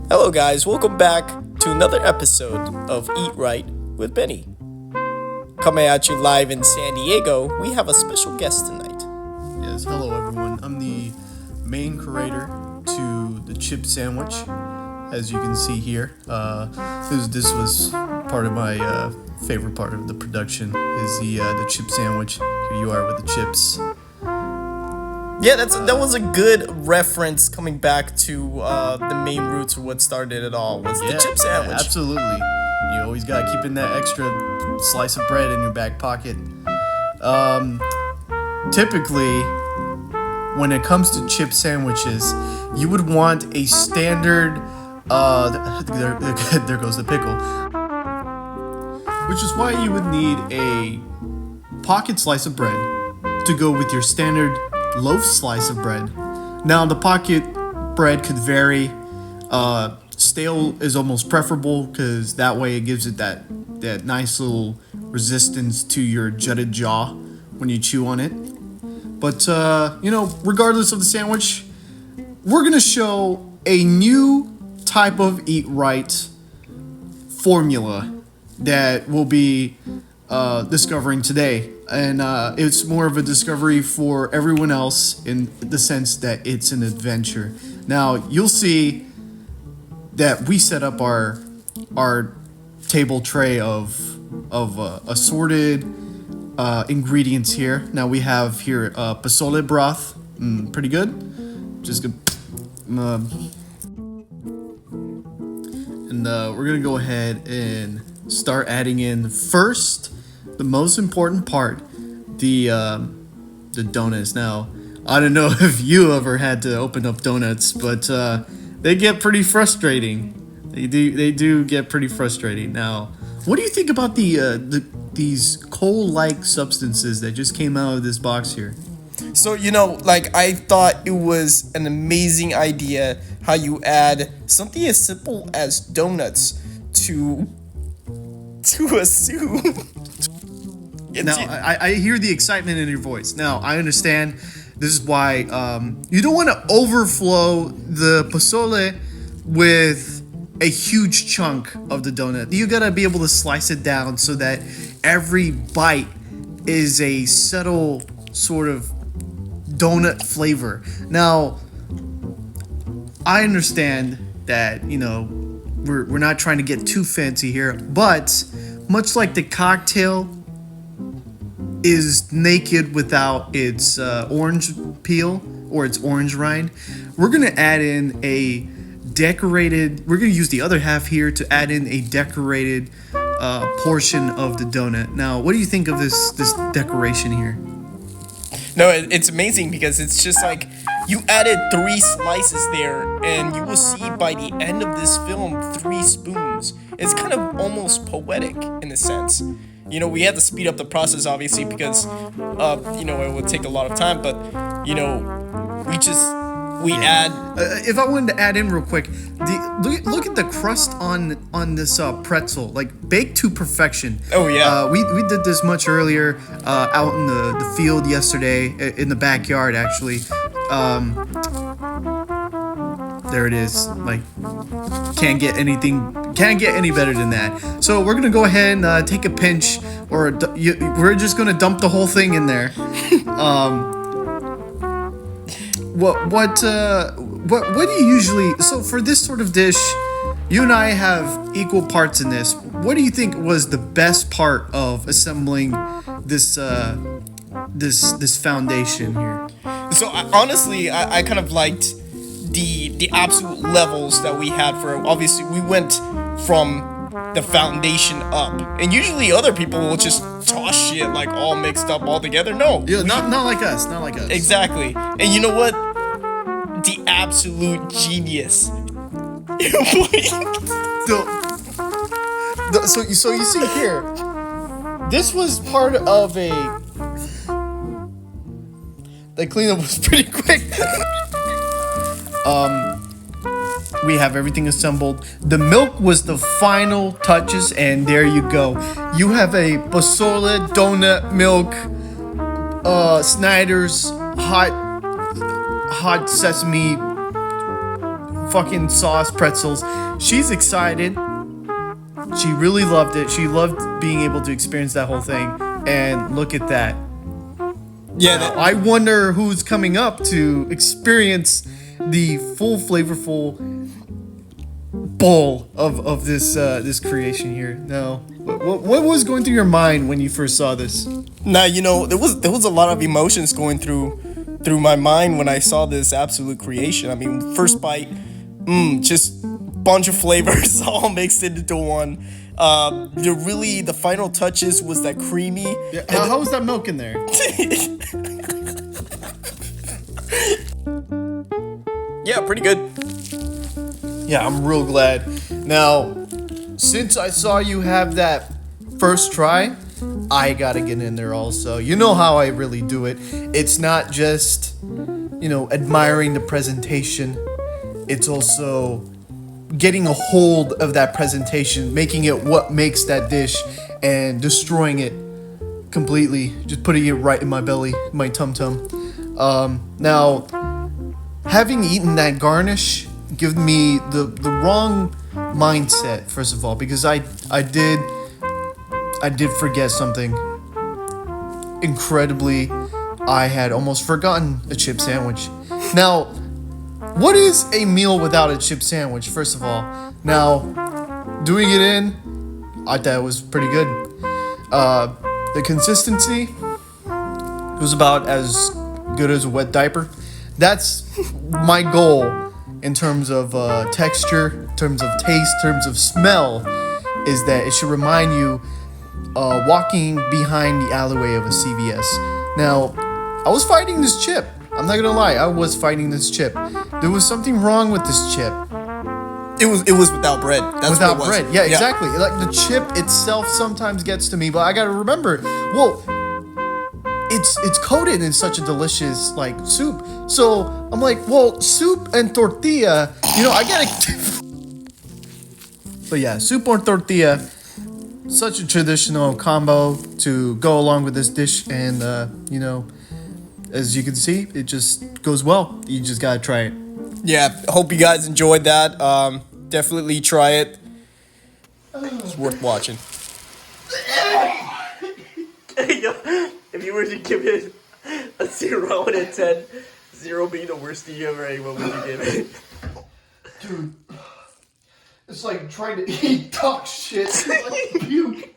Hello, guys. Welcome back to another episode of Eat Right with Benny. Coming at you live in San Diego, we have a special guest tonight. Yes, hello everyone. I'm the main curator to the chip sandwich, as you can see here. This was part of my favorite part of the production is the chip sandwich. Here you are with the chips. Yeah, that was a good reference coming back to the main roots of what started it all, was the chip sandwich. Yeah, absolutely. You always got to keep in that extra slice of bread in your back pocket. Typically, when it comes to chip sandwiches, you would want a standard, there goes the pickle, which is why you would need a pocket slice of bread to go with your standard loaf slice of bread. Now, the pocket bread could vary. Stale is almost preferable because that way it gives it that nice little resistance to your jutted jaw when you chew on it. But, regardless of the sandwich, we're going to show a new type of Eat Right formula that we'll be discovering today. And it's more of a discovery for everyone else in the sense that it's an adventure. Now, you'll see that we set up our table tray of assorted ingredients here. Now we have here pozole broth, pretty good. Just good. And we're gonna go ahead and start adding in first the most important part, the donuts. Now, I don't know if you ever had to open up donuts, but they get pretty frustrating. They do get pretty frustrating. Now, what do you think about these coal-like substances that just came out of this box here? So, I thought it was an amazing idea how you add something as simple as donuts to a soup. Now, I hear the excitement in your voice. Now, I understand. This is why you don't want to overflow the pozole with a huge chunk of the donut. You gotta be able to slice it down so that every bite is a subtle sort of donut flavor. Now, I understand that, we're not trying to get too fancy here, but much like the cocktail is naked without its orange peel or its orange rind, we're gonna add in we're gonna use the other half here to add in a decorated portion of the donut. Now, what do you think of this decoration here? No, it's amazing because it's just like you added 3 slices there, and you will see by the end of this film 3 spoons. It's kind of almost poetic in a sense. We had to speed up the process, obviously, because, it would take a lot of time. But, we add. If I wanted to add in real quick, look at the crust on this pretzel, like baked to perfection. Oh yeah. We did this much earlier out in the field yesterday, in the backyard actually. There it is. Like, can't get any better than that. So we're gonna go ahead and take a pinch, or we're just gonna dump the whole thing in there. What do you usually? So for this sort of dish, you and I have equal parts in this. What do you think was the best part of assembling this foundation here? So honestly, I kind of liked the absolute levels that we had for. Obviously, we went from the foundation up, and usually other people will just toss shit like all mixed up all together. No, yeah, not like us. Exactly. And you know what? The absolute genius. So you see here, this was part of the cleanup was pretty quick. We have everything assembled. The milk was the final touches, and there you go. You have a pozole donut milk, Snyder's hot sesame fucking sauce pretzels. She's excited. She really loved it. She loved being able to experience that whole thing. And look at that. Yeah, I wonder who's coming up to experience the full flavorful bowl of this creation here. Now, what was going through your mind when you first saw this? now there was a lot of emotions going through my mind when I saw this absolute creation. I mean, first bite, just bunch of flavors all mixed into one. The final touches was that creamy. Yeah, how was that milk in there? Yeah, pretty good. Yeah, I'm real glad. Now, since I saw you have that first try, I gotta get in there also. You know how I really do it. It's not just, admiring the presentation. It's also getting a hold of that presentation, making it what makes that dish, and destroying it completely. Just putting it right in my belly, my tum-tum. Now, having eaten that garnish give me the wrong mindset, first of all, because I did forget something. Incredibly, I had almost forgotten a chip sandwich. Now, what is a meal without a chip sandwich, first of all? Now, doing it in, I thought it was pretty good. The consistency was about as good as a wet diaper. That's my goal in terms of texture, in terms of taste, in terms of smell, is that it should remind you walking behind the alleyway of a CVS. Now, I was fighting this chip. I'm not gonna lie, I was fighting this chip. There was something wrong with this chip. It was without bread. That's Without what it was. bread. Yeah, exactly. Like the chip itself sometimes gets to me, but I gotta remember, well, it's coated in such a delicious soup. So I'm like, well, soup and tortilla, I gotta. But yeah, soup or tortilla, such a traditional combo to go along with this dish, and as you can see, it just goes well. You just gotta try it. Yeah, hope you guys enjoyed that. Definitely try it. It's worth watching. If you were to give it a 0 out of 10, 0 being the worst thing you ever ate, what would you give it? Dude, it's like trying to eat dog shit. Like puke.